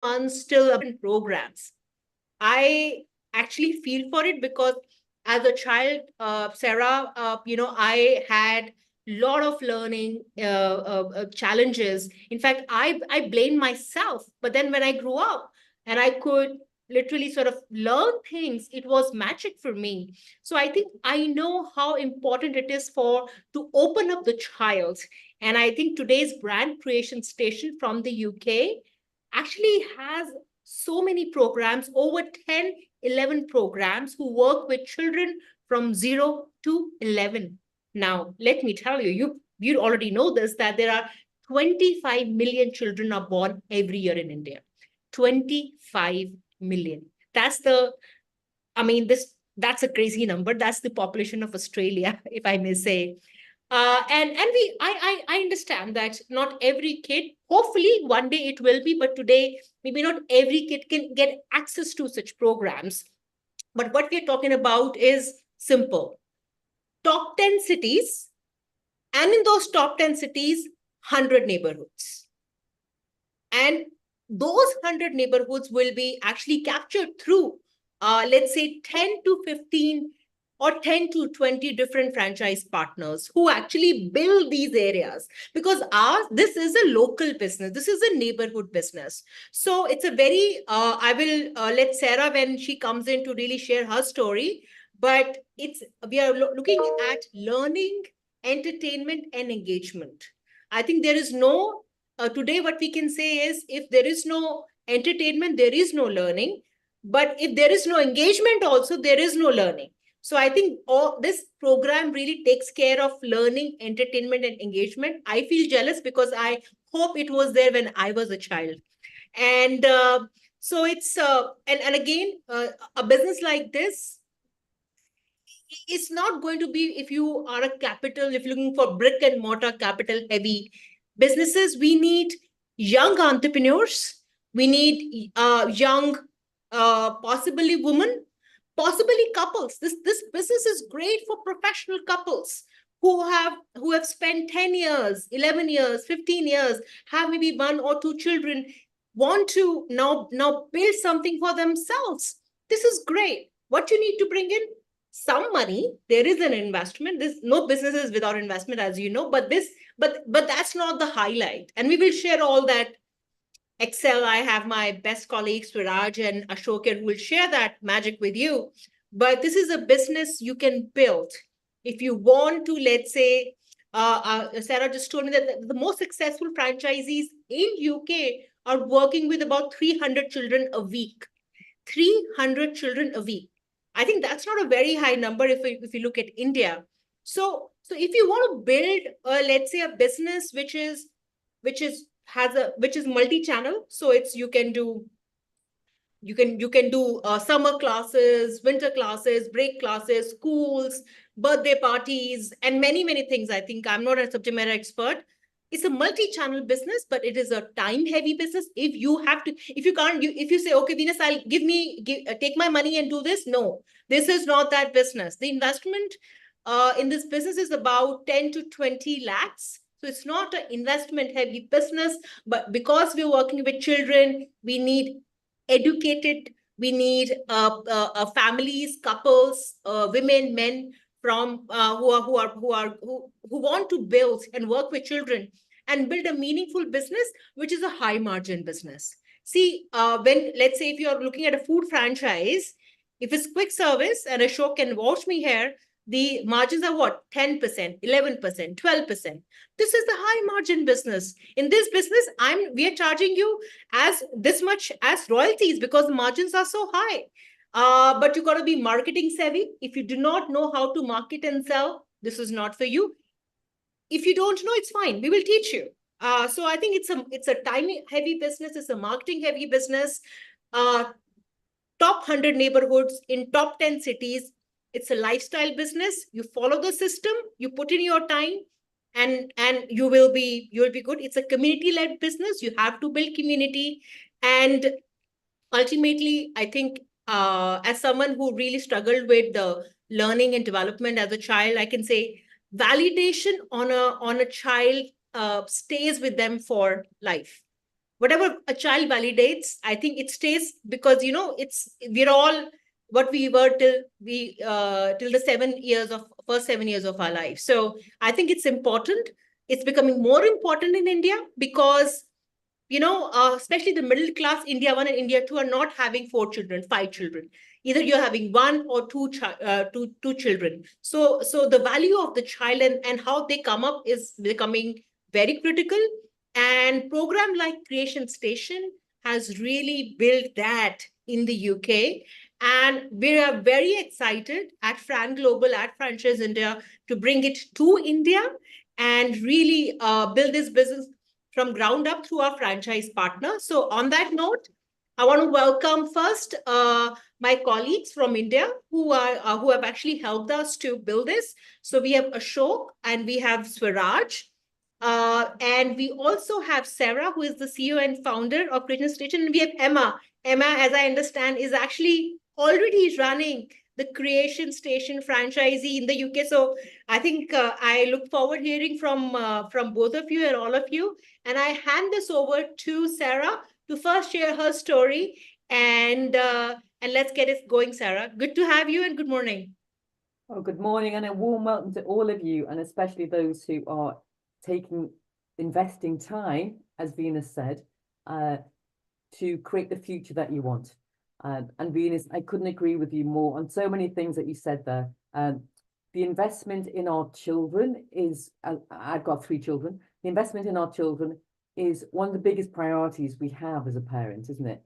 months till programs. I actually feel for it because as a child, Sarah, I had lot of learning challenges. In fact, I blame myself. But then when I grew up and I could literally sort of learn things, it was magic for me. So I think I know how important it is for to open up the child. And I think today's brand creation station from the UK actually has so many programs, over 10, 11 programs who work with children from 0 to 11. Now, let me tell you, you already know this, that there are 25 million children are born every year in India. 25 million. That's the, I mean, that's a crazy number. That's the population of Australia, if I may say. I understand that not every kid, hopefully one day it will be, but today maybe not every kid can get access to such programs. But what we're talking about is simple: top 10 cities, and in those top 10 cities, 100 neighborhoods. And those 100 neighborhoods will be actually captured through, let's say, 10 to 15 or 10 to 20 different franchise partners who actually build these areas, because this is a local business, this is a neighborhood business. So it's a very I will let Sarah, when she comes in, to really share her story. But we are looking at learning, entertainment, and engagement. I think there is no today what we can say is, if there is no entertainment, there is no learning. But if there is no engagement also, there is no learning. So I think all this program really takes care of learning, entertainment, and engagement. I feel jealous because I hope it was there when I was a child. And so it's and again, a business like this, it's not going to be, if you are a capital, if you're looking for brick and mortar capital heavy businesses, we need young entrepreneurs, we need young possibly women, possibly couples. This business is great for professional couples who have spent 10 years, 11 years, 15 years, have maybe one or two children, want to now build something for themselves. This is great. What you need to bring in some money. There is an investment. This, no business is without investment, as you know, but that's not the highlight. And we will share all that Excel. I have my best colleagues, Viraj and Ashok, who will share that magic with you. But this is a business you can build. If you want to, let's say, Sarah just told me that the most successful franchisees in UK are working with about 300 children a week. 300 children a week. I think that's not a very high number if you look at India. So if you want to build, let's say, a business which is multi-channel, so it's you can do summer classes, winter classes, break classes, schools, birthday parties, and many things. I think I'm not a subject matter expert. It's a multi-channel business, but it is a time-heavy business. If you can't, if you say, okay, Venus, take my money and do this. No, this is not that business. The investment in this business is about 10 to 20 lakhs. So it's not an investment-heavy business, but because we're working with children, we need educated, we need families, couples, women, men from who want to build and work with children and build a meaningful business, which is a high margin business. See, when, let's say, if you're looking at a food franchise, if it's quick service, and Ashok can vouch me here, the margins are what? 10%, 11%, 12%. This is the high margin business. In this business, we are charging you as this much as royalties because the margins are so high. But you got to be marketing savvy. If you do not know how to market and sell, this is not for you. If you don't know, it's fine. We will teach you. So I think it's a time heavy business. It's a marketing heavy business. Top 100 neighborhoods in top 10 cities. It's a lifestyle business. You follow the system, you put in your time, and you'll be good. It's a community led business. You have to build community. And ultimately, I think as someone who really struggled with the learning and development as a child, I can say validation on a child stays with them for life. whatever a child validates, I think it stays, because we're all what we were till the 7 years of first 7 years of our life. So I think it's important. It's becoming more important in India, because especially the middle class, India 1 and India 2 are not having 4 children, 5 children. Either you're having one or two children. So the value of the child and how they come up is becoming very critical. And program like Creation Station has really built that in the UK. And we are very excited at Fran Global, at Franchise India, to bring it to India and really build this business from ground up through our franchise partner. So on that note, I want to welcome first my colleagues from India who have actually helped us to build this. So we have Ashok and we have Swaraj. And we also have Sarah, who is the CEO and founder of Creation Station. And we have Emma. Emma, as I understand, is actually already running the Creation Station franchisee in the UK. So I think I look forward hearing from both of you and all of you. And I hand this over to Sarah to first share her story, and let's get it going, Sarah. Good to have you and good morning. Oh, good morning and a warm welcome to all of you, and especially those who are investing time, as Venus said, to create the future that you want. And Venus, I couldn't agree with you more on so many things that you said there. The investment in our children is, I've got 3 children. The investment in our children is one of the biggest priorities we have as a parent, isn't it?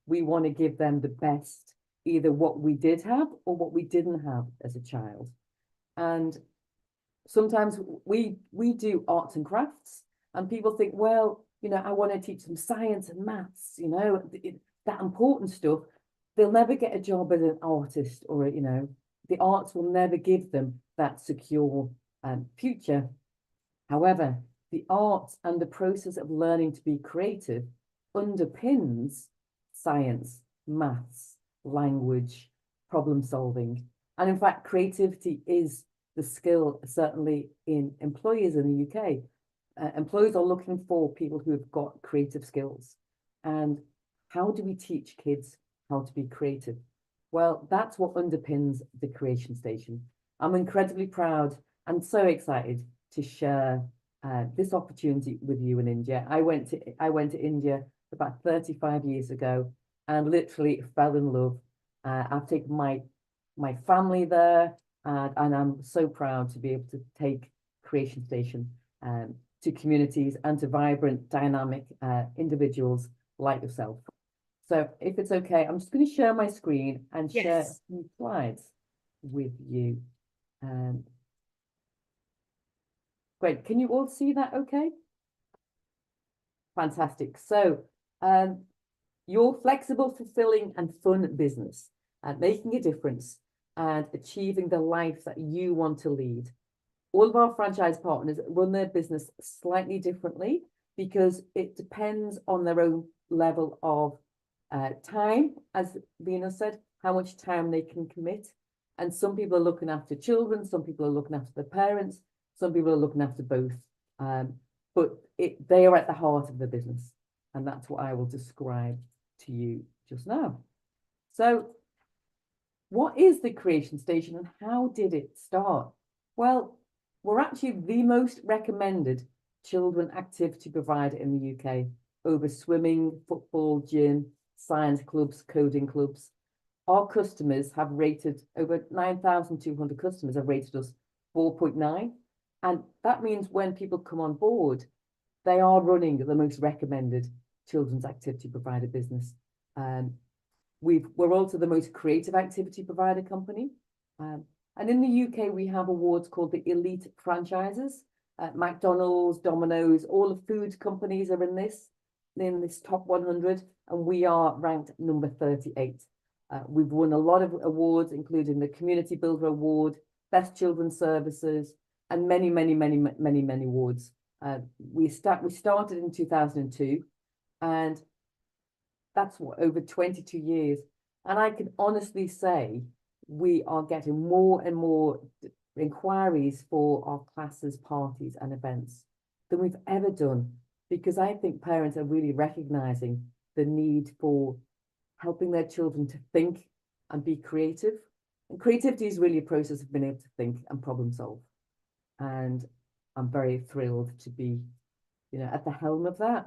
We want to give them the best, either what we did have or what we didn't have as a child. And sometimes we do arts and crafts, and people think, well, I want to teach them science and maths, that important stuff. They'll never get a job as an artist, or the arts will never give them that secure future. However, the arts and the process of learning to be creative underpins science, maths, language, problem solving. And in fact, creativity is the skill, certainly in employers in the UK. Employers are looking for people who have got creative skills. And how do we teach kids how to be creative? Well, that's what underpins the Creation Station. I'm incredibly proud and so excited to share this opportunity with you in India. I went to India about 35 years ago and literally fell in love. I've taken my family there, and I'm so proud to be able to take Creation Station to communities and to vibrant, dynamic individuals like yourself. So if it's okay, I'm just going to share my screen and share a few slides with you. Great. Can you all see that okay? Fantastic. So your flexible, fulfilling and fun business and making a difference and achieving the life that you want to lead. All of our franchise partners run their business slightly differently because it depends on their own level of time, as Venus said, how much time they can commit. And some people are looking after children, some people are looking after their parents, some people are looking after both. But they are at the heart of the business. And that's what I will describe to you just now. So what is the Creation Station and how did it start? Well, we're actually the most recommended children activity provider in the UK over swimming, football, gym, science clubs, coding clubs. Our customers have rated, over 9,200 customers have rated us 4.9. And that means when people come on board, they are running the most recommended children's activity provider business. We're also the most creative activity provider company. And in the UK, we have awards called the Elite Franchises. McDonald's, Domino's, all the food companies are in this top 100, and we are ranked number 38. We've won a lot of awards, including the Community Builder Award, Best Children's Services, and many, many, many, many, many awards. We started in 2002, and that's what, over 22 years. And I can honestly say we are getting more and more inquiries for our classes, parties, and events than we've ever done. because I think parents are really recognizing the need for helping their children to think and be creative. And creativity is really a process of being able to think and problem solve. And I'm very thrilled to be, at the helm of that.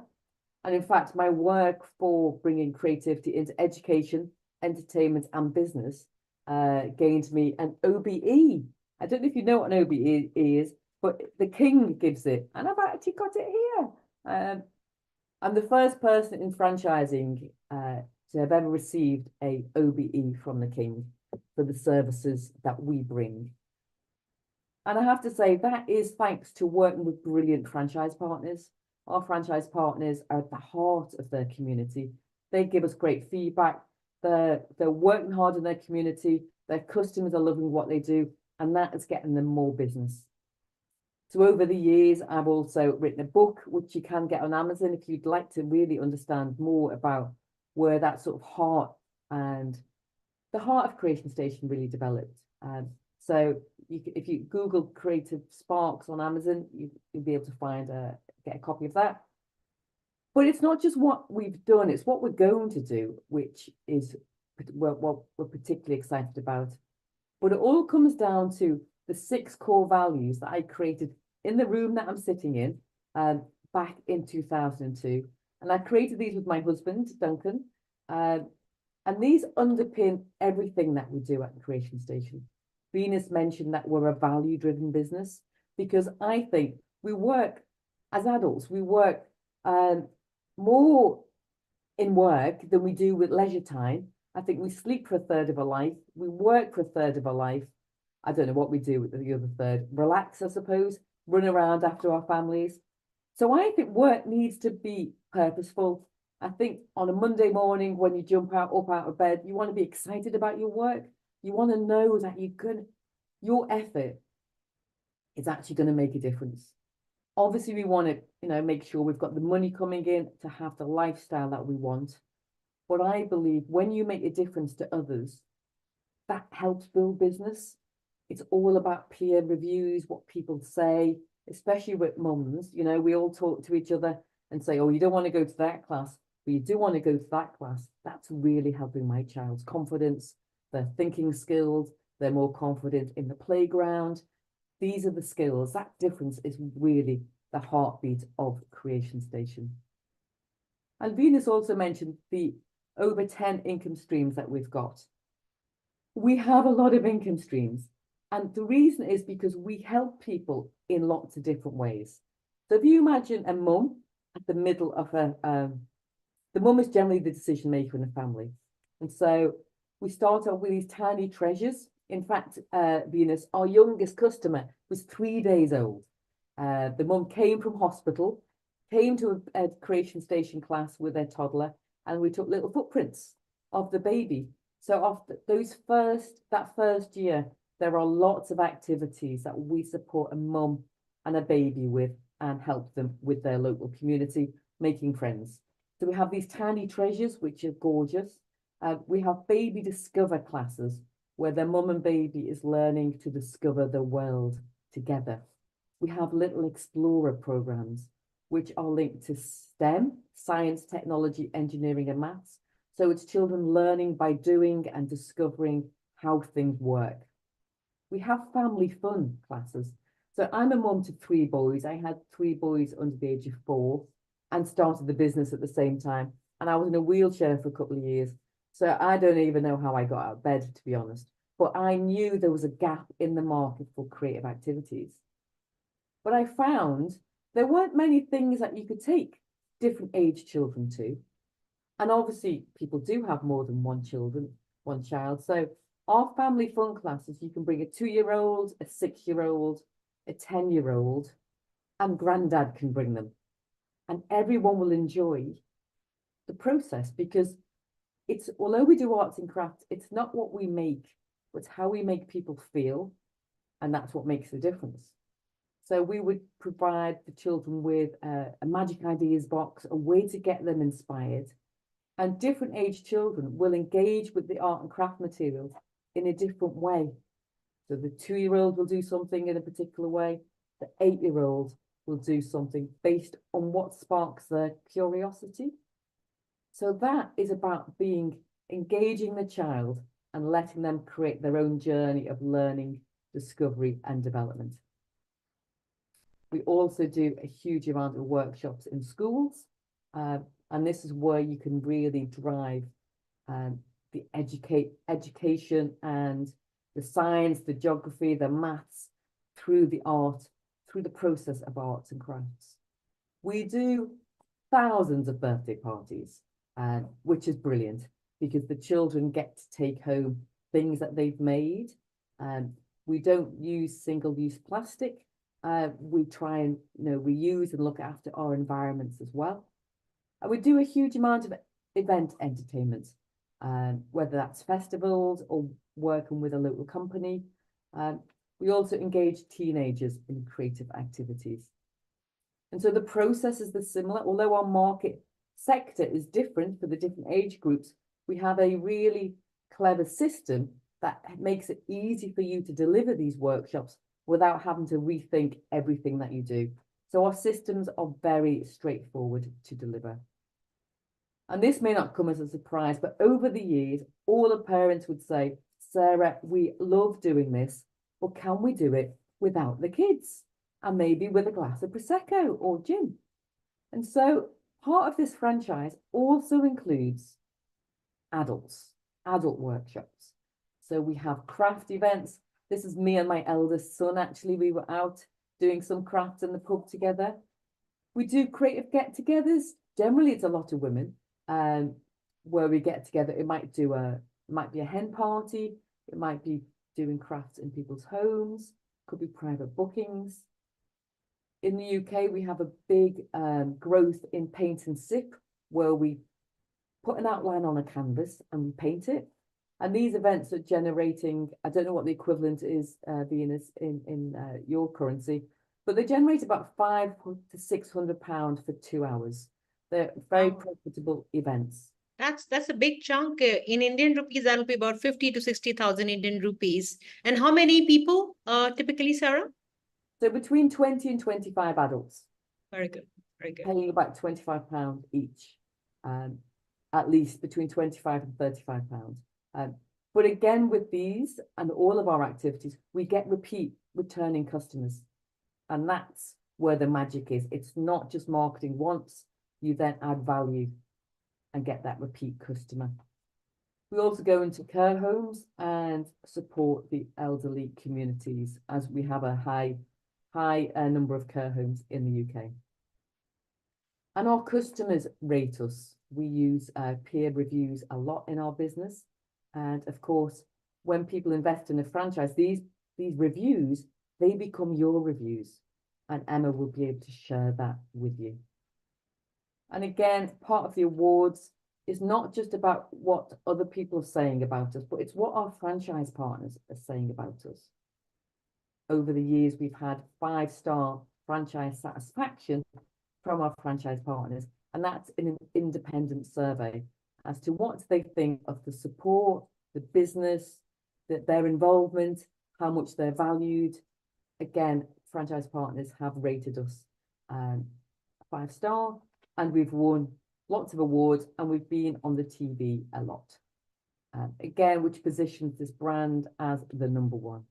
And in fact, my work for bringing creativity into education, entertainment, and business gained me an OBE. I don't know if you know what an OBE is, but the King gives it, and I've actually got it here. I'm the first person in franchising to have ever received a OBE from the King for the services that we bring. And I have to say that is thanks to working with brilliant franchise partners. Our franchise partners are at the heart of their community. They give us great feedback. They're working hard in their community. Their customers are loving what they do, and that is getting them more business. So over the years, I've also written a book, which you can get on Amazon if you'd like to really understand more about where that sort of heart and the heart of Creation Station really developed. So if you Google Creative Sparks on Amazon, you'll be able to get a copy of that. But it's not just what we've done, it's what we're going to do, which is what we're particularly excited about. But it all comes down to the 6 core values that I created in the room that I'm sitting in back in 2002. And I created these with my husband, Duncan. And these underpin everything that we do at the Creation Station. Venus mentioned that we're a value-driven business because I think we work as adults, we work more in work than we do with leisure time. I think we sleep for a third of our life, we work for a third of our life. I don't know what we do with the other third. Relax, I suppose, run around after our families. So I think work needs to be purposeful. I think on a Monday morning when you jump up out of bed, you want to be excited about your work. You want to know that your effort is actually going to make a difference. Obviously, we want to, make sure we've got the money coming in to have the lifestyle that we want. But I believe when you make a difference to others, that helps build business. It's all about peer reviews, what people say, especially with mums. We all talk to each other and say, oh, you don't want to go to that class, but you do want to go to that class. That's really helping my child's confidence, their thinking skills. They're more confident in the playground. These are the skills. That difference is really the heartbeat of Creation Station. And Venus also mentioned the over 10 income streams that we've got. We have a lot of income streams. And the reason is because we help people in lots of different ways. So if you imagine a mum at the middle of the mum is generally the decision maker in the family. And so we start off with these tiny treasures. In fact, Venus, our youngest customer was 3 days old. The mum came from hospital, came to a Creation Station class with their toddler, and we took little footprints of the baby. So after that first year, there are lots of activities that we support a mum and a baby with and help them with their local community, making friends. So we have these tiny treasures, which are gorgeous. We have baby discover classes where their mum and baby is learning to discover the world together. We have little explorer programs, which are linked to STEM, science, technology, engineering, and maths. So it's children learning by doing and discovering how things work. We have family fun classes. So I'm a mum to 3 boys. I had 3 boys under the age of 4 and started the business at the same time. And I was in a wheelchair for a couple of years. So I don't even know how I got out of bed, to be honest. But I knew there was a gap in the market for creative activities. But I found there weren't many things that you could take different age children to. And obviously, people do have more than one child. So our family fun classes, you can bring a 2-year-old, a 6-year-old, a 10-year-old, and granddad can bring them. And everyone will enjoy the process because although we do arts and crafts, it's not what we make, but how we make people feel. And that's what makes the difference. So we would provide the children with a magic ideas box, a way to get them inspired. And different age children will engage with the art and craft materials in a different way. So the 2-year-old will do something in a particular way. The 8-year-old will do something based on what sparks their curiosity. So that is about engaging the child and letting them create their own journey of learning, discovery, and development. We also do a huge amount of workshops in schools, and this is where you can really drive the education and the science, the geography, the maths through the art, through the process of arts and crafts. We do thousands of birthday parties, which is brilliant because the children get to take home things that they've made. We don't use single-use plastic. We try and reuse and look after our environments as well. And we do a huge amount of event entertainment, whether that's festivals or working with a local company. We also engage teenagers in creative activities. And so the process is similar, although our market sector is different for the different age groups. We have a really clever system that makes it easy for you to deliver these workshops without having to rethink everything that you do. So our systems are very straightforward to deliver. And this may not come as a surprise, but over the years, all the parents would say, Sarah, we love doing this, but can we do it without the kids? And maybe with a glass of Prosecco or gin. And so part of this franchise also includes adult workshops. So we have craft events. This is me and my eldest son, actually. We were out doing some crafts in the pub together. We do creative get-togethers. Generally, it's a lot of women where we get together. It might be a hen party. It might be doing crafts in people's homes. Could be private bookings. In the UK, we have a big growth in paint and sip, where we put an outline on a canvas and we paint it. And these events are generating, I don't know what the equivalent is, Venus, in your currency, but they generate about £500 to £600 for 2 hours. They're very profitable events. That's a big chunk. In Indian rupees, that'll be about 50 to 60,000 Indian rupees. And how many people typically, Sarah? So between 20 and 25 adults. Very good. Very good. Paying about £25 each, at least between £25 and £35. But again, with these and all of our activities, we get returning customers. And that's where the magic is. It's not just marketing once, you then add value and get that repeat customer. We also go into care homes and support the elderly communities, as we have a high number of care homes in the UK. And our customers rate us. We use peer reviews a lot in our business. And of course, when people invest in a franchise, these reviews, they become your reviews. And Emma will be able to share that with you. And again, part of the awards is not just about what other people are saying about us, but it's what our franchise partners are saying about us. Over the years, we've had 5-star franchise satisfaction from our franchise partners, and that's in an independent survey as to what they think of the support, the business, their involvement, how much they're valued. Again, franchise partners have rated us 5-star, and we've won lots of awards, and we've been on the TV a lot. Again, which positions this brand as the #1.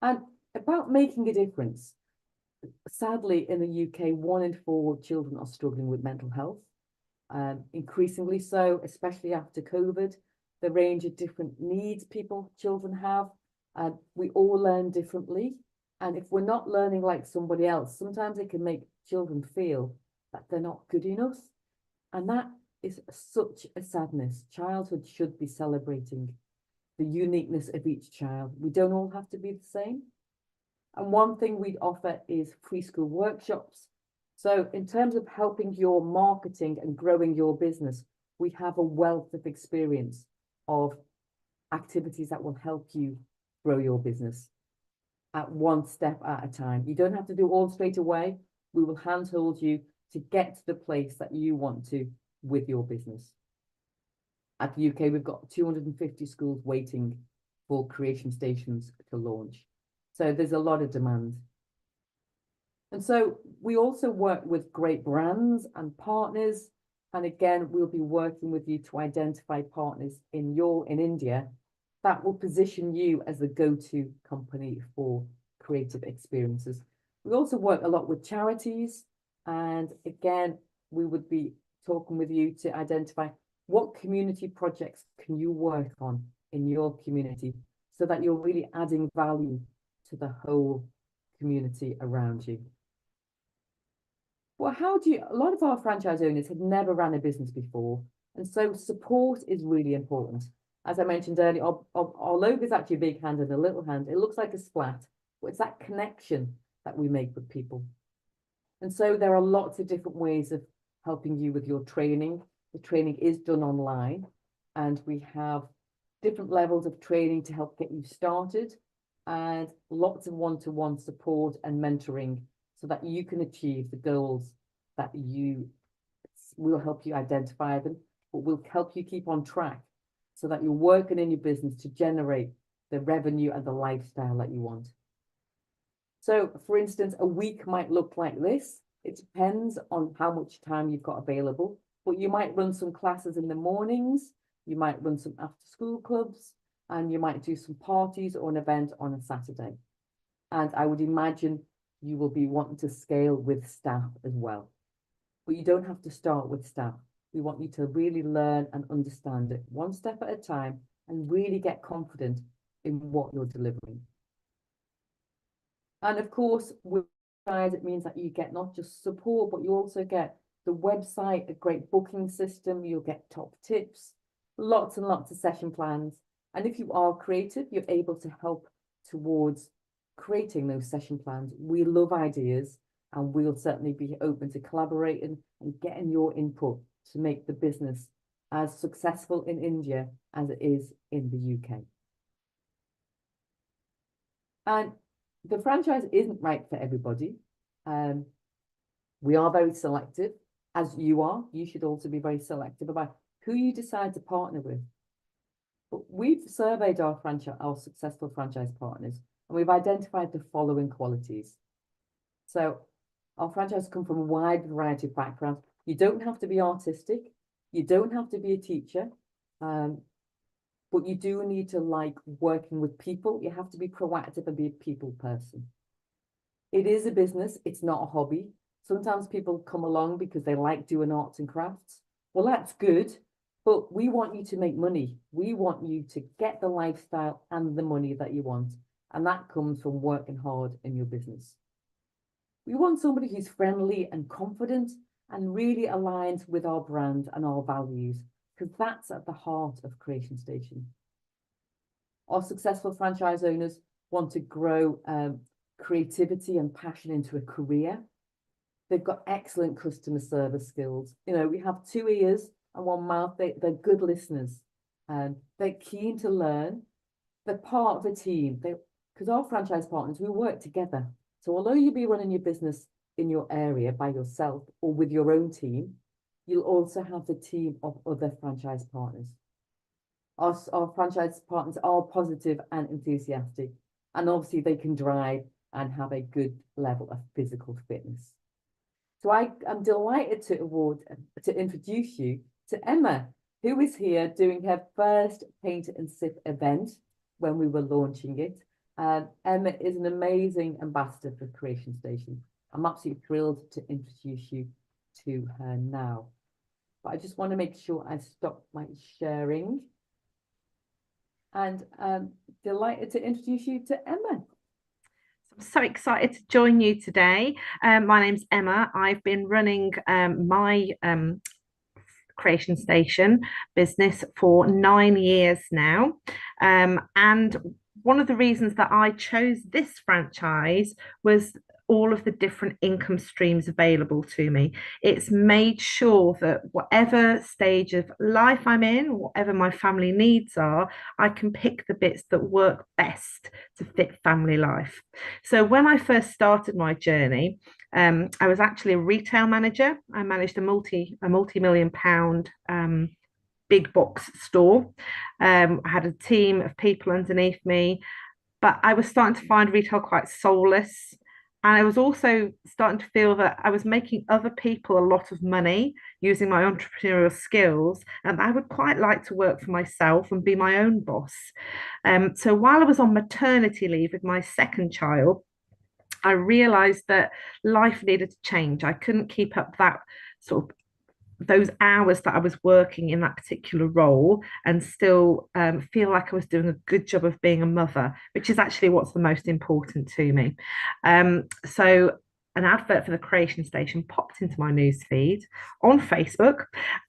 And about making a difference. Sadly, in the UK, 1 in 4 children are struggling with mental health. Increasingly so, especially after COVID, the range of different needs children have. We all learn differently. And if we're not learning like somebody else, sometimes it can make children feel that they're not good enough. And that is such a sadness. Childhood should be celebrating the uniqueness of each child. We don't all have to be the same. And one thing we offer is preschool workshops. So in terms of helping your marketing and growing your business, we have a wealth of experience of activities that will help you grow your business at one step at a time. You don't have to do all straight away. We will handhold you to get to the place that you want to with your business. At the UK, we've got 250 schools waiting for creation stations to launch. So there's a lot of demand. And so we also work with great brands and partners. And again, we'll be working with you to identify partners in India that will position you as the go-to company for creative experiences. We also work a lot with charities. And again, we would be talking with you to identify what community projects can you work on in your community so that you're really adding value to the whole community around you. Well, a lot of our franchise owners have never ran a business before, and so support is really important. As I mentioned earlier, our logo is actually a big hand and a little hand. It looks like a splat, but it's that connection that we make with people. And so there are lots of different ways of helping you with your training. The training is done online, and we have different levels of training to help get you started, and lots of one-to-one support and mentoring so that you can achieve the goals that will help you identify them, but will help you keep on track so that you're working in your business to generate the revenue and the lifestyle that you want. So, for instance, a week might look like this. It depends on how much time you've got available, but you might run some classes in the mornings, you might run some after-school clubs, and you might do some parties or an event on a Saturday. And I would imagine you will be wanting to scale with staff as well. But you don't have to start with staff. We want you to really learn and understand it one step at a time and really get confident in what you're delivering. And of course, with guys, it means that you get not just support, but you also get the website, a great booking system, you'll get top tips, lots and lots of session plans. And if you are creative, you're able to help towards creating those session plans. We love ideas, and we'll certainly be open to collaborating and getting your input to make the business as successful in India as it is in the UK. And the franchise isn't right for everybody. We are very selective, as you are. You should also be very selective about who you decide to partner with. But we've surveyed our successful franchise partners, and we've identified the following qualities. So our franchises come from a wide variety of backgrounds. You don't have to be artistic. You don't have to be a teacher. But you do need to like working with people. You have to be proactive and be a people person. It is a business. It's not a hobby. Sometimes people come along because they like doing arts and crafts. Well, that's good, but we want you to make money. We want you to get the lifestyle and the money that you want. And that comes from working hard in your business. We want somebody who's friendly and confident and really aligns with our brand and our values, because that's at the heart of Creation Station. Our successful franchise owners want to grow creativity and passion into a career. They've got excellent customer service skills. You know, we have 2 ears and 1 mouth. They're good listeners, and they're keen to learn. They're part of a team. Because our franchise partners, we work together. So although you'll be running your business in your area by yourself or with your own team, you'll also have the team of other franchise partners. Our franchise partners are positive and enthusiastic, and obviously they can drive and have a good level of physical fitness. So I am delighted to introduce you to Emma, who is here doing her first Paint and Sip event when we were launching it. Emma is an amazing ambassador for Creation Station. I'm absolutely thrilled to introduce you to her now. But I just want to make sure I stop my sharing. And delighted to introduce you to Emma. I'm so excited to join you today. My name's Emma. I've been running my Creation Station business for 9 years now. And one of the reasons that I chose this franchise was all of the different income streams available to me. It's made sure that whatever stage of life I'm in, whatever my family needs are, I can pick the bits that work best to fit family life. So when I first started my journey, I was actually a retail manager. I managed a multi-million pound big box store. I had a team of people underneath me, but I was starting to find retail quite soulless. And I was also starting to feel that I was making other people a lot of money using my entrepreneurial skills, and I would quite like to work for myself and be my own boss. So while I was on maternity leave with my second child, I realized that life needed to change. I couldn't keep up that sort of those hours that I was working in that particular role and still feel like I was doing a good job of being a mother, which is actually what's the most important to me. So an advert for the Creation Station popped into my newsfeed on Facebook.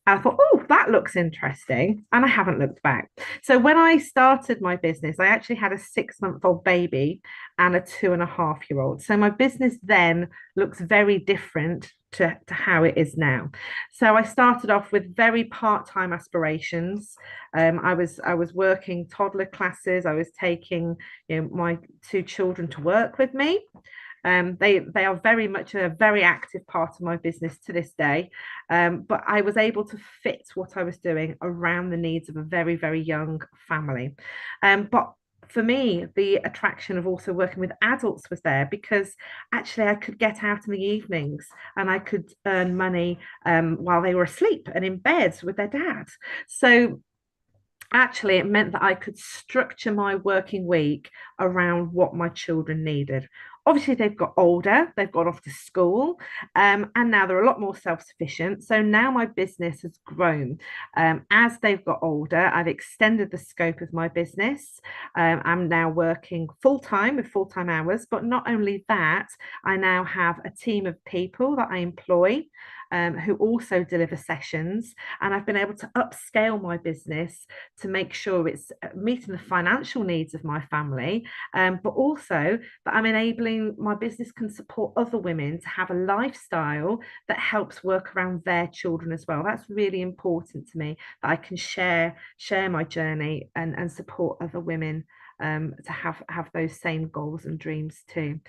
And I thought, oh, that looks interesting. And I haven't looked back. So when I started my business, I actually had a 6-month-old baby and a 2.5-year-old. So my business then looks very different to how it is now. So I started off with very part-time aspirations. I was working toddler classes. I was taking my 2 children to work with me. They are very much a very active part of my business to this day. But I was able to fit what I was doing around the needs of a very, very young family. But for me, the attraction of also working with adults was there because actually I could get out in the evenings and I could earn money while they were asleep and in bed with their dad. So actually it meant that I could structure my working week around what my children needed. Obviously, they've got older, they've got off to school, and now they're a lot more self-sufficient. So now my business has grown. As they've got older, I've extended the scope of my business. I'm now working full-time with full-time hours, but not only that, I now have a team of people that I employ who also deliver sessions. And I've been able to upscale my business to make sure it's meeting the financial needs of my family, but also that I'm enabling my business can support other women to have a lifestyle that helps work around their children as well. That's really important to me, that I can share my journey and support other women to have those same goals and dreams too.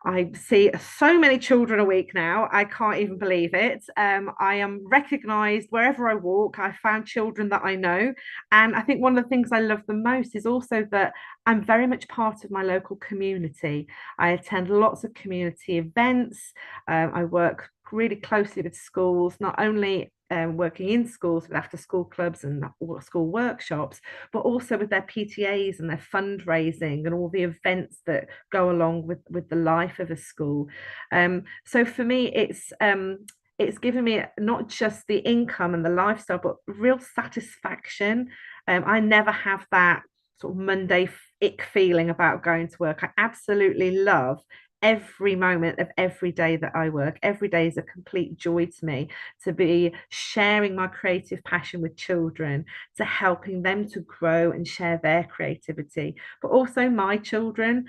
I see so many children a week now. I can't even believe it. I am recognised wherever I walk. I found children that I know. And I think one of the things I love the most is also that I'm very much part of my local community. I attend lots of community events. I work really closely with schools, not only working in schools with after school clubs and school workshops, but also with their PTAs and their fundraising and all the events that go along with the life of a school. So for me, it's given me not just the income and the lifestyle, but real satisfaction. I never have that sort of Monday ick feeling about going to work. I absolutely love every moment of every day that I work. Every day is a complete joy to me to be sharing my creative passion with children, to helping them to grow and share their creativity, but also my children,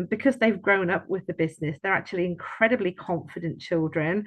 because they've grown up with the business, they're actually incredibly confident children.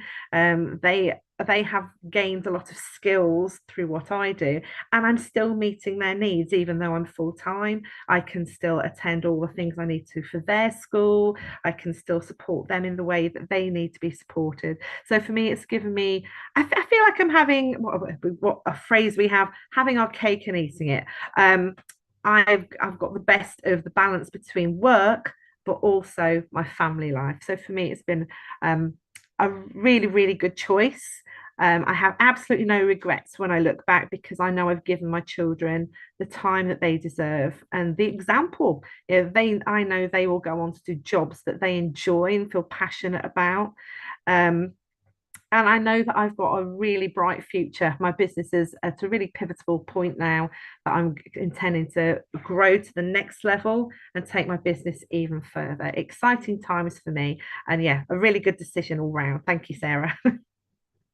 They have gained a lot of skills through what I do, and I'm still meeting their needs. Even though I'm full-time, I can still attend all the things I need to for their school. I can still support them in the way that they need to be supported. So for me, it's given me, I feel like I'm having what a phrase we have, having our cake and eating it. I've got the best of the balance between work but also my family life. So for me, it's been a really, really good choice. I have absolutely no regrets when I look back, because I know I've given my children the time that they deserve and the example. I know they will go on to do jobs that they enjoy and feel passionate about. And I know that I've got a really bright future. My business is at a really pivotal point now that I'm intending to grow to the next level and take my business even further. Exciting times for me. And yeah, a really good decision all round. Thank you, Sarah.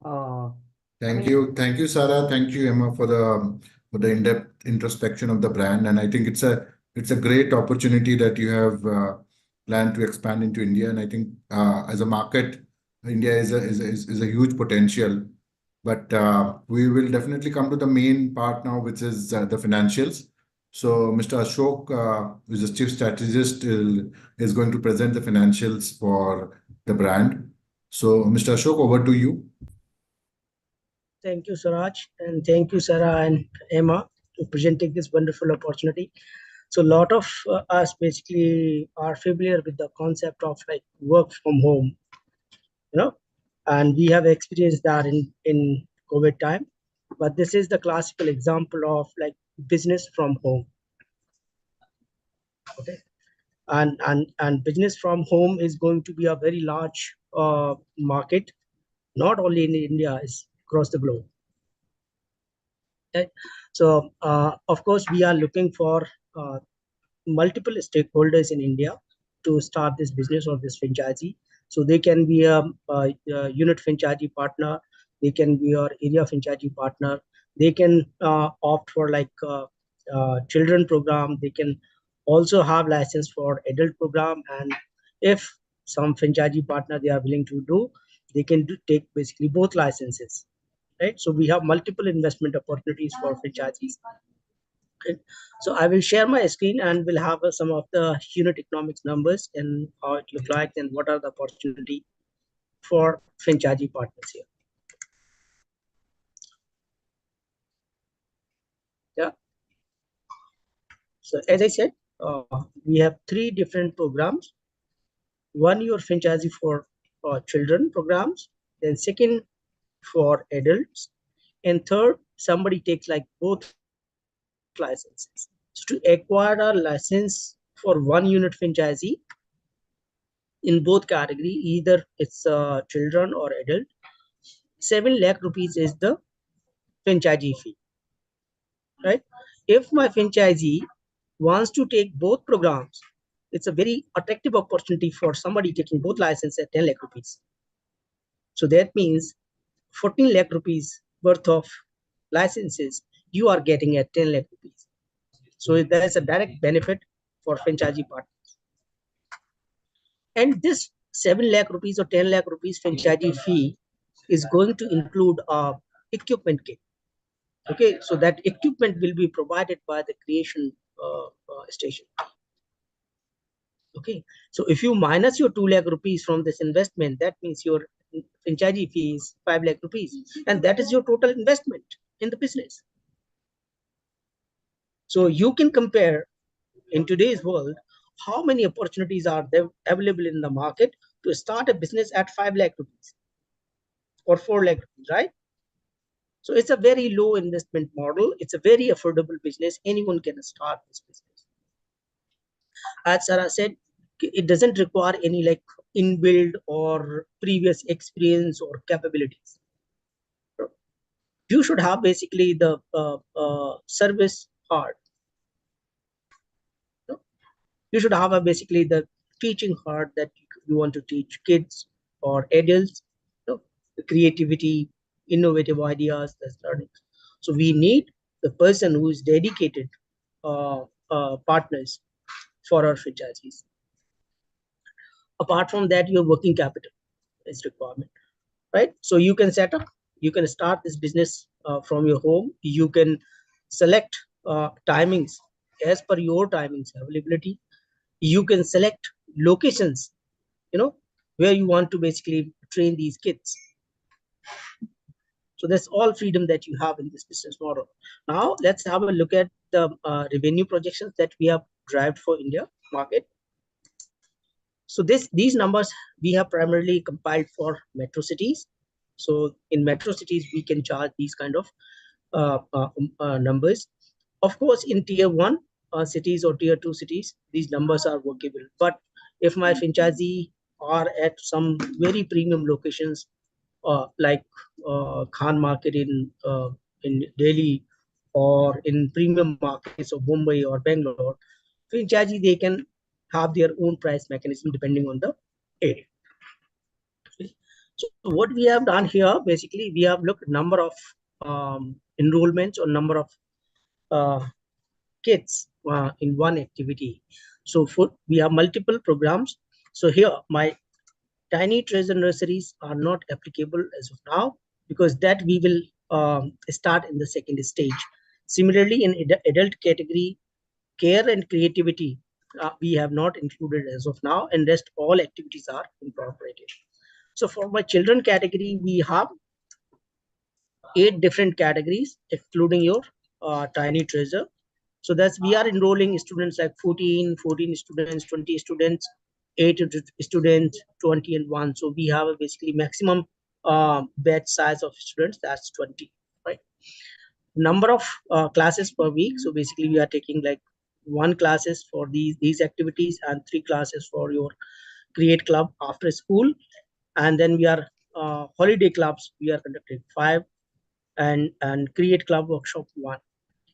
Oh, Thank you, Sarah. Thank you, Emma, for the in-depth introspection of the brand. And I think it's a great opportunity that you have planned to expand into India. And I think as a market, India is a huge potential. But we will definitely come to the main part now, which is the financials. So Mr. Ashok, who is the chief strategist, is going to present the financials for the brand. So Mr. Ashok, over to you. Thank you, Suraj, and thank you, Sarah and Emma, for presenting this wonderful opportunity. So a lot of us basically are familiar with the concept of like work from home, and we have experienced that in COVID time. But this is the classical example of like business from home. Okay, and business from home is going to be a very large market, not only in India, is across the globe. Okay? So of course we are looking for multiple stakeholders in India to start this business or this franchisee. So they can be a unit franchisee partner, they can be your area franchisee partner, they can opt for like children program, they can also have license for adult program, and if some franchisee partner they are willing to do, they can take basically both licenses, right? So we have multiple investment opportunities for franchisees. Okay. So I will share my screen and we'll have some of the unit economics numbers and how it look like and what are the opportunity for franchisee partners here. Yeah. So as I said, we have 3 different programs. One, your franchisee for children programs, then second for adults, and third, somebody takes like both licenses. So to acquire a license for 1 unit franchisee in both category, either it's children or adult, 7 lakh rupees is the franchisee fee, right? If my franchisee wants to take both programs, it's a very attractive opportunity for somebody taking both licenses at 10 lakh rupees. So that means 14 lakh rupees worth of licenses you are getting at 10 lakh rupees. So there is a direct benefit for franchisee partners. And this 7 lakh rupees or 10 lakh rupees franchisee fee is going to include a equipment kit. Okay, so that equipment will be provided by the creation station. Okay, so if you minus your 2 lakh rupees from this investment, that means your franchisee fee is 5 lakh rupees, and that is your total investment in the business. So you can compare in today's world how many opportunities are there available in the market to start a business at 5 lakh rupees or 4 lakh rupees, right? So it's a very low investment model. It's a very affordable business. Anyone can start this business. As Sarah said, it doesn't require any like inbuilt or previous experience or capabilities. You should have basically the service heart. You should have basically the teaching heart that you want to teach kids or adults, the creativity, innovative ideas, that's learning. So we need the person who is dedicated partners for our franchisees. Apart from that, your working capital is requirement, right? So you can set up, you can start this business from your home. You can select timings as per your timings availability. You can select locations, where you want to basically train these kids. So that's all freedom that you have in this business model. Now let's have a look at the revenue projections that we have derived for India market. So these numbers we have primarily compiled for metro cities. So in metro cities, we can charge these kind of numbers. Of course, in tier 1 cities or tier 2 cities, these numbers are workable. But if my franchisee are at some very premium locations, like Khan Market in Delhi, or in premium markets of Mumbai or Bangalore, franchisee they can have their own price mechanism depending on the area. So what we have done here, basically, we have looked number of enrollments or number of kids in one activity. So we have multiple programs. So here my tiny treasure nurseries are not applicable as of now, because that we will start in the second stage. Similarly, in adult category, care and creativity, we have not included as of now, and rest all activities are incorporated. So for my children category, we have 8 different categories, excluding your tiny treasure. So that's we are enrolling students like 14 students, 20 students, 8 students, 20 and 1. So we have a basically maximum batch size of students, that's 20, right? Number of classes per week. So basically we are taking like 1 classes for these activities and 3 classes for your create club after school. And then we are holiday clubs, we are conducting 5, and create club workshop 1.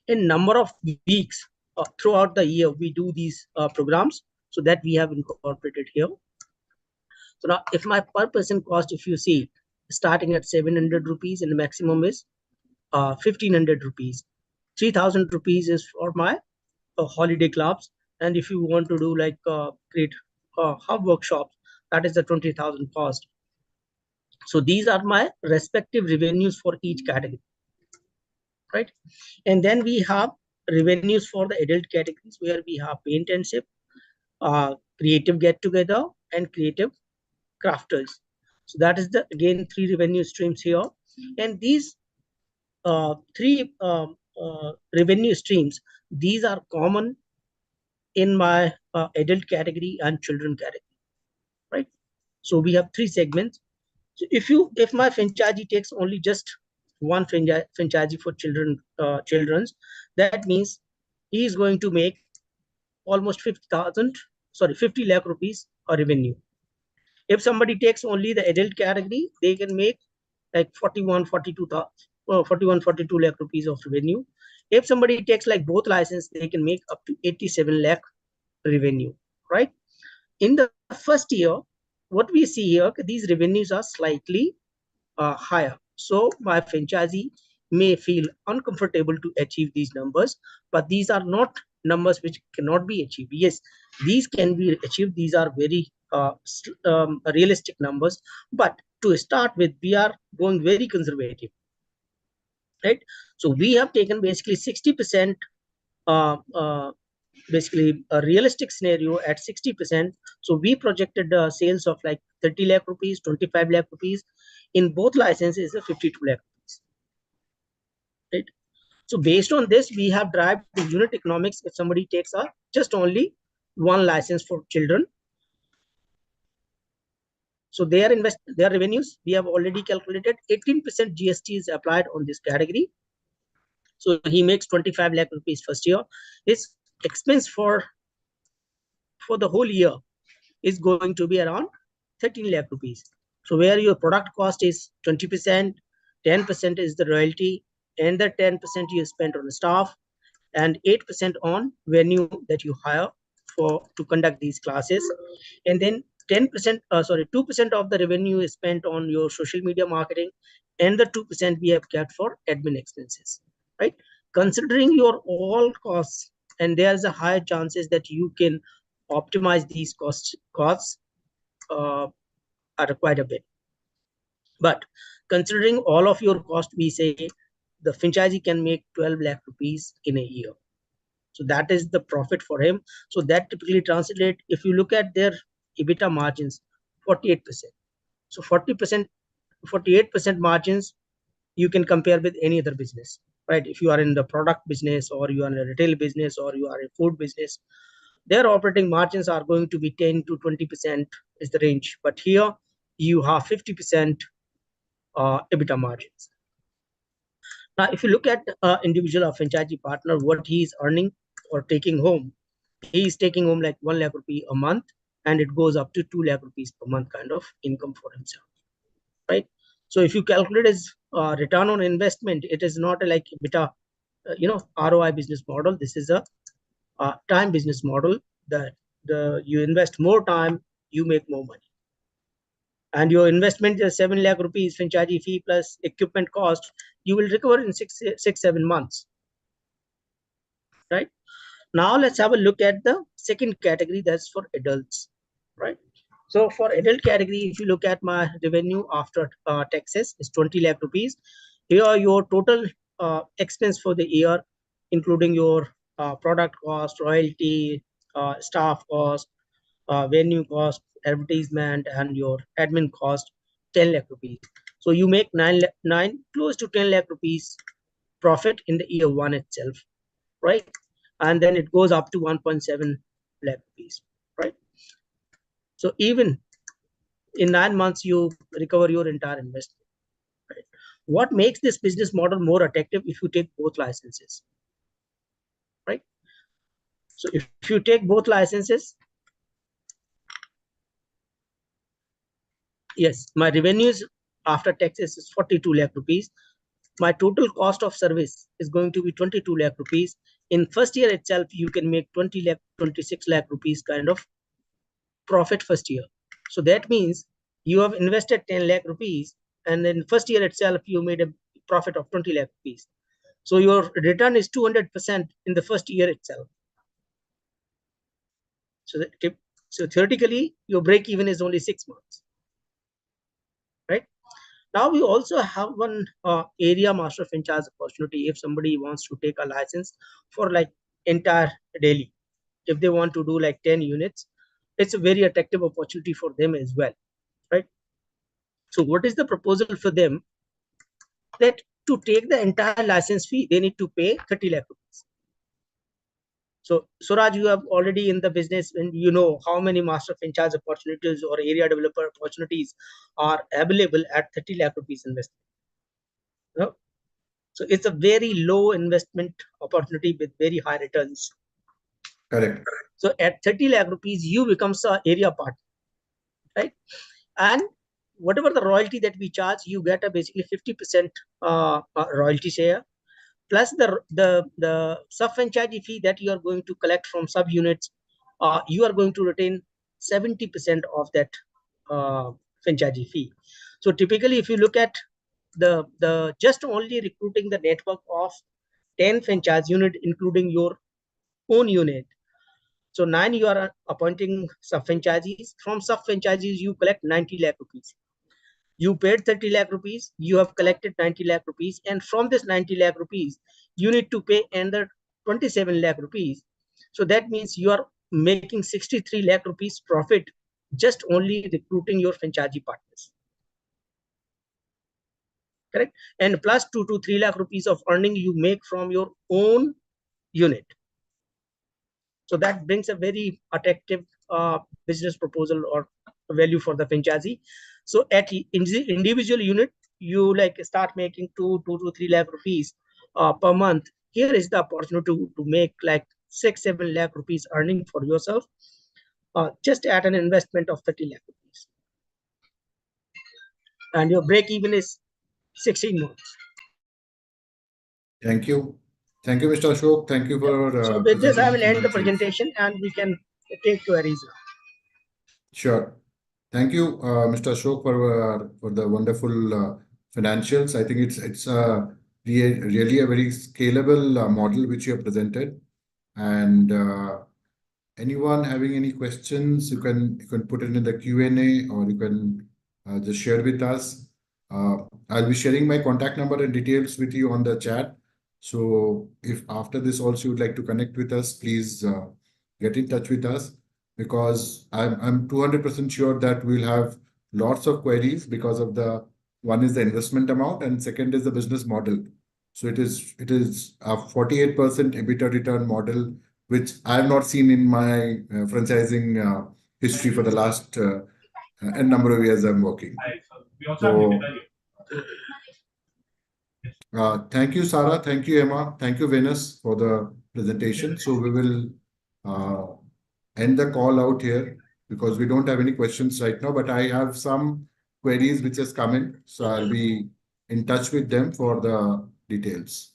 In number of weeks throughout the year we do these programs, so that we have incorporated here. So now if my per person cost, if you see, starting at 700 rupees and the maximum is 1500 rupees. 3000 rupees is for my holiday clubs, and if you want to do like create hub workshops, that is the 20,000 cost. So these are my respective revenues for each category, right? And then we have revenues for the adult categories, where we have paint and sip, creative get together, and creative crafters. So that is the again 3 revenue streams here, and these 3 revenue streams, these are common in my adult category and children category, right? So we have 3 segments. So if my franchisee takes only just one franchisee for children's, that means he is going to make almost 50 lakh rupees a revenue. If somebody takes only the adult category, they can make like 42 lakh rupees of revenue. If somebody takes like both license, they can make up to 87 lakh revenue, right? In the first year, what we see here, these revenues are slightly higher. So my franchisee may feel uncomfortable to achieve these numbers, but these are not numbers which cannot be achieved. Yes, these can be achieved. These are very realistic numbers. But to start with, we are going very conservative, right? So we have taken basically 60%, basically a realistic scenario at 60%. So we projected sales of like 30 lakh rupees, 25 lakh rupees. In both licenses, 52 lakh rupees, right? So based on this, we have derived the unit economics. If somebody takes just only one license for children, so their revenues, we have already calculated 18% GST is applied on this category. So he makes 25 lakh rupees first year. His expense for the whole year is going to be around 13 lakh rupees. So where your product cost is 20%, 10% is the royalty, and the 10% you spend on the staff, and 8% on venue that you hire to conduct these classes. And then 2% of the revenue is spent on your social media marketing, and the 2% we have kept for admin expenses, right? Considering your all costs, and there's a higher chances that you can optimize these costs are quite a bit. But considering all of your cost, we say the franchisee can make 12 lakh rupees in a year. So that is the profit for him. So that typically translate, if you look at their EBITDA margins, 48%. So 40%, 48% margins you can compare with any other business, right? If you are in the product business, or you are in a retail business, or you are in food business, their operating margins are going to be 10 to 20% is the range. But here you have 50% EBITDA margins. Now, if you look at individual or franchisee partner, what he is earning or taking home, he is taking home like 1 lakh rupee a month, and it goes up to 2 lakh rupees per month kind of income for himself, right? So if you calculate his return on investment, it is not a like EBITDA, ROI business model. This is a time business model. That you invest more time, you make more money. And your investment is 7 lakh rupees franchisee fee plus equipment cost, you will recover in 7 months, right? Now let's have a look at the second category, that's for adults, right? So for adult category, if you look at my revenue after taxes is 20 lakh rupees. Here your total expense for the year, including your product cost, royalty, staff cost, venue cost, advertisement, and your admin cost, 10 lakh rupees. So you make 9 close to 10 lakh rupees profit in the year 1 itself, right? and then it goes up to 1.7 lakh rupees, right? So even in 9 months, you recover your entire investment, right? What makes this business model more attractive if you take both licenses, right? So if you take both licenses, yes, my revenues after taxes is 42 lakh rupees. My total cost of service is going to be 22 lakh rupees. In first year itself, you can make 20 lakh, 26 lakh rupees kind of profit first year. So that means you have invested 10 lakh rupees, and in first year itself, you made a profit of 20 lakh rupees. So your return is 200% in the first year itself. So theoretically, your break even is only 6 months, right? Now we also have one area master franchise opportunity. If somebody wants to take a license for like entire Delhi, if they want to do like 10 units, it's a very attractive opportunity for them as well, right? So what is the proposal for them? That to take the entire license fee, they need to pay 30 lakh rupees. So Suraj, you have already in the business and you know how many master franchise opportunities or area developer opportunities are available at 30 lakh rupees investment. No? So it's a very low investment opportunity with very high returns. Correct. So at 30 lakh rupees, you becomes a area partner, right? And whatever the royalty that we charge, you get a basically 50% royalty share, plus the sub franchise fee that you are going to collect from sub units. You are going to retain 70% of that franchise fee. So typically, if you look at the just only recruiting the network of 10 franchise unit, including your own unit. So 9 you are appointing sub franchisees. From sub franchisees, you collect 90 lakh rupees. You paid 30 lakh rupees, you have collected 90 lakh rupees, and from this 90 lakh rupees, you need to pay another 27 lakh rupees. So that means you are making 63 lakh rupees profit just only recruiting your franchisee partners. Correct? And plus 2 to 3 lakh rupees of earning you make from your own unit. So that brings a very attractive business proposal or value for the franchisee. So at individual unit, you like start making 2 to 3 lakh rupees per month. Here is the opportunity to make like 6-7 lakh rupees earning for yourself, just at an investment of 30 lakh rupees. And your break even is 16 months. Thank you. Thank you, Mr. Ashok. Thank you for So with this, I will end the financials. presentation and we can take queries now. Sure. Thank you, Mr. Ashok, for the wonderful financials. I think it's really a very scalable model which you have presented. And anyone having any questions, you can put it in the Q&A, or you can just share with us. I'll be sharing my contact number and details with you on the chat. So if after this also you'd like to connect with us, please get in touch with us, because I'm 200% sure that we'll have lots of queries, because of one is the investment amount and second is the business model. So it is a 48% EBITDA return model, which I have not seen in my franchising history for the last a number of years I'm working. So thank you, Sarah. Thank you, Emma. Thank you, Venus, for the presentation. So we will end the call out here, because we don't have any questions right now, but I have some queries which has come in. So I'll be in touch with them for the details.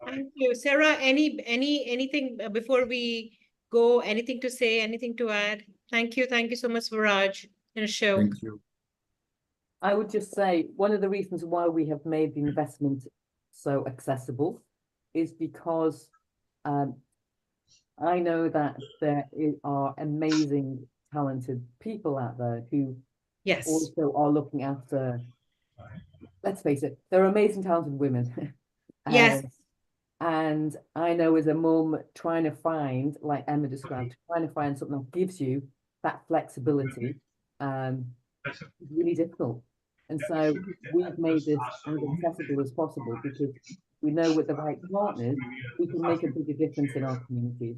Thank you. Sarah, anything before we go, anything to say, anything to add? Thank you. Thank you so much, Viraj and Ashok. Thank you. I would just say one of the reasons why we have made the investment so accessible is because I know that there are amazing, talented people out there who Yes. also are looking after, let's face it, they're amazing, talented women. Yes. And I know as a mum, trying to find, like Emma described, trying to find something that gives you that flexibility is really difficult. And so we've made this as accessible as possible, because we know with the right partners, we can make a bigger difference in our communities.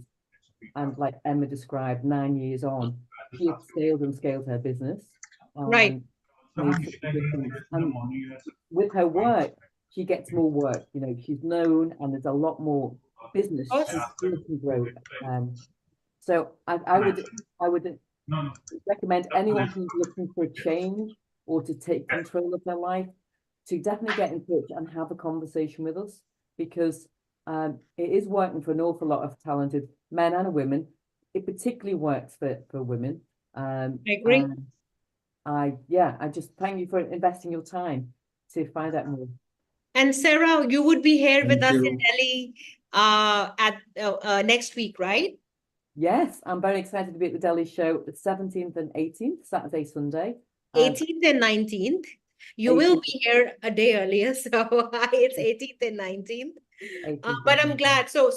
And like Emma described, 9 years on, she has scaled and scaled her business Right. and made such a difference. And with her work, she gets more work. You know, she's known, and there's a lot more business she still can grow. So I would recommend anyone who's looking for a change or to take control of their life to definitely get in touch and have a conversation with us, because it is working for an awful lot of talented men and women. It particularly works for women. I agree. And I just thank you for investing your time to find out more. And Sarah, you would be here with Thank us in you. Delhi at next week, right? Yes, I'm very excited to be at the Delhi show the 17th and 18th, Saturday, Sunday. 18th and 19th. You will be here a day earlier, so it's 18th and 19th. 18th. But I'm glad. So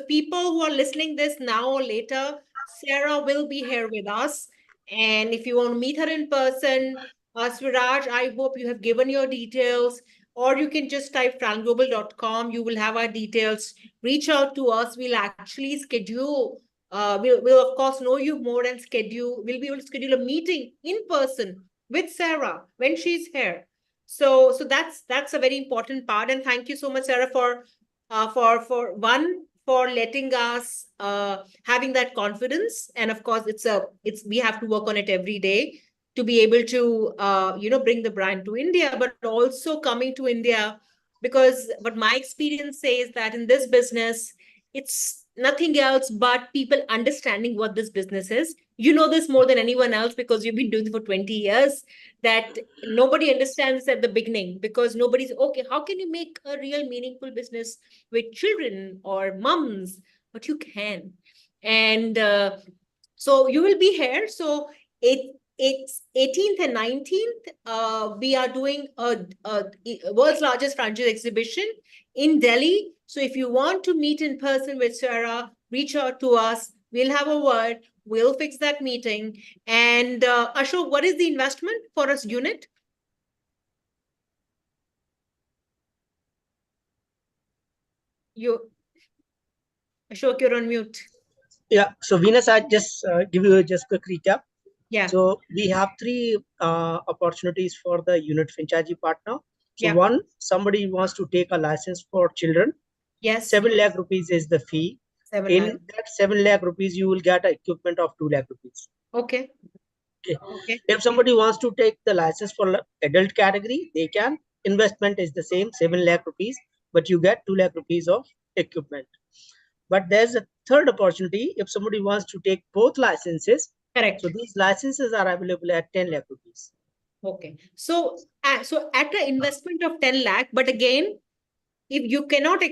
people who are listening this now or later, Sarah will be here with us. And if you want to meet her in person, Sviraj, I hope you have given your details, or you can just type franglobal.com. You will have our details. Reach out to us. We'll actually schedule. We'll of course know you more and schedule. We'll be able to schedule a meeting in person with Sarah when she's here. So that's a very important part. And thank you so much, Sarah, for letting us having that confidence. And of course, we have to work on it every day to be able to bring the brand to India, but also coming to India, because what my experience says that in this business, it's nothing else but people understanding what this business is. You know this more than anyone else because you've been doing it for 20 years, that nobody understands at the beginning, because nobody's okay, how can you make a real meaningful business with children or mums? But you can. And so you will be here. So it's 18th and 19th. We are doing a world's largest franchise exhibition in Delhi. So if you want to meet in person with Sarah, reach out to us. We'll have a word. We'll fix that meeting. And Ashok, what is the investment for a unit? Ashok, you're on mute. Yeah. So Venus, I just give you just a quick recap. Yeah. So we have three opportunities for the unit franchisee partner. So Yeah. one, somebody wants to take a license for children. Yes. 7 lakh rupees is the fee. 7 In lakh. that 7 lakh rupees, you will get an equipment of 2 lakh rupees. Okay. Okay. Okay. If somebody wants to take the license for adult category, they can. Investment is the same, 7 lakh rupees, but you get 2 lakh rupees of equipment. But there's a third opportunity if somebody wants to take both licenses. Correct. So these licenses are available at 10 lakh rupees. Okay. So at an investment of 10 lakh, but again, if you cannot,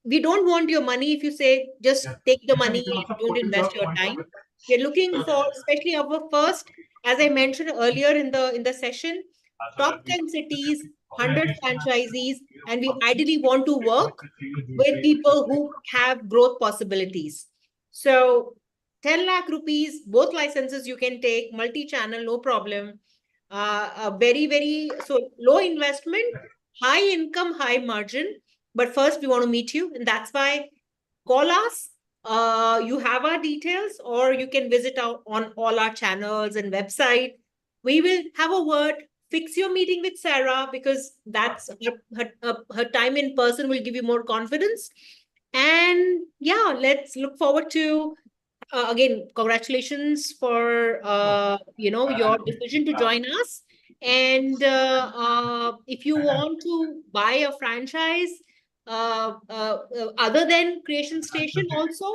we don't want your money if you say just take the money and don't invest your time. We're looking for, especially our first, as I mentioned earlier in the session, top 10 cities, 100 franchisees, and we ideally want to work with people who have growth possibilities. So 10 lakh rupees, both licenses you can take, multi-channel, no problem. So low investment, high income, high margin. But first we want to meet you. And that's why call us. You have our details, or you can visit on all our channels and website. We will have a word. Fix your meeting with Sarah, because that's her time in person will give you more confidence. And yeah, let's look forward to again, congratulations for your decision to join us. And if you want to buy a franchise other than Creation Station, also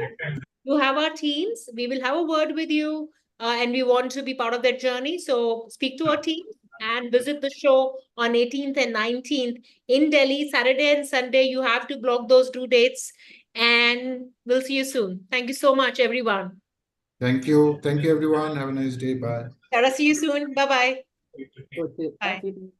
you have our teams. We will have a word with you, and we want to be part of that journey. So speak to our team and visit the show on 18th and 19th in Delhi, Saturday and Sunday. You have to block those due dates, and we'll see you soon. Thank you so much, everyone. Thank you. Thank you, everyone. Have a nice day. Bye. Sarah, see you soon. Bye-bye. Thank you.